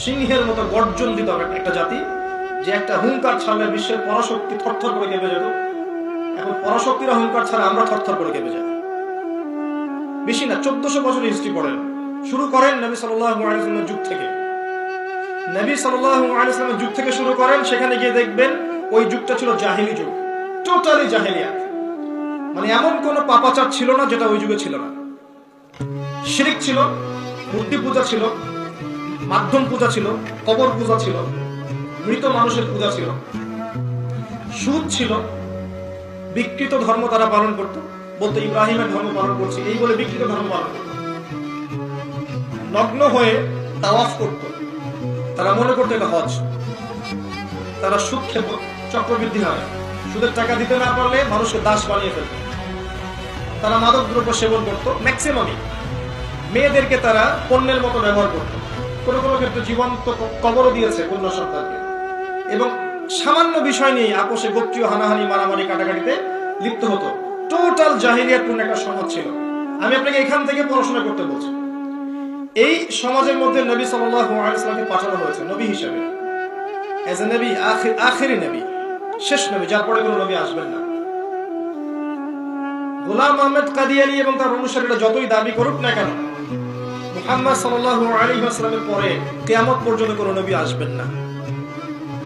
সিংহের মতো গর্জন দিত একটা জাতি, যে একটা হুঙ্কার ছাড়লে বিশ্বের পরাশক্তি থরথর করে কেঁপে যেত। এখন পরাশক্তির অহংকার ছাড়া আমরা থরথর করে কেঁপে যাই। বেশি না, 1400 বছর হিস্ট্রি পড়েন, শুরু করেন নবী সাল্লাল্লাহু আলাইহি ওয়াসাল্লামের যুগ থেকে। নবী সাল্লাল্লাহু আলাইহি ওয়াসাল্লামের যুগ থেকে শুরু করেন, সেখানে গিয়ে দেখবেন ওই যুগটা ছিল জাহেলি যুগ, টোটালি জাহেলিয়াত। মানে এমন কোন পাপাচার ছিল না যেটা ওই যুগে ছিল না। শিরক ছিল, মূর্তি পূজা ছিল, মাধ্যম পূজা ছিল, কবর পূজা ছিল, মৃত মানুষের পূজা ছিল, সুদ ছিল, বিকৃত ধর্ম তারা পালন করত, বলতে ইব্রাহিমের ধর্ম পালন করছে এই বলে বিকৃত ধর্ম পালন করত। নগ্ন হয়ে তাওয়াফ করত, তারা মনে করতো এটা হজ। তারা সুদ খেত, চক্রবৃদ্ধি হয়, সুদের টাকা দিতে না পারলে মানুষকে দাস বানিয়ে ফেলত। তারা মাদক দ্রব্য সেবন করত, ম্যাক্সিমামই মেয়েদেরকে তারা পণ্যের মতো ব্যবহার করত। কোনো কোনো ক্ষেত্রে জীবন্ত কবরও দিয়েছে কন্যা সন্তানকে। এবং সামান্য বিষয় নিয়ে আপোষে গোত্রীয় হানাহানি, মারামারি, কাটাকাটিতে লিপ্ত হতো। টোটাল জাহিলিয়াতপূর্ণ একটা সমাজ ছিল। আমি আপনাকে এখান থেকে পড়াশোনা করতে বলছি। এই সমাজের মধ্যে নবী সাল্লাল্লাহু আলাইহি ওয়াসাল্লামকে পাঠানো হয়েছে নবী হিসেবে, এজ এ নবী, আখিরি নবী, শেষ নবী, যার পরে কোনো নবী আসবেন না। গোলাম আহমেদ কাদিয়ানী এবং তার অনুসারীরা যতই দাবি করুক না কেন, মুহাম্মদ সাল্লাল্লাহু আলাইহি ওয়াসাল্লামের পরে কিয়ামত পর্যন্ত কোনো নবী আসবেন না।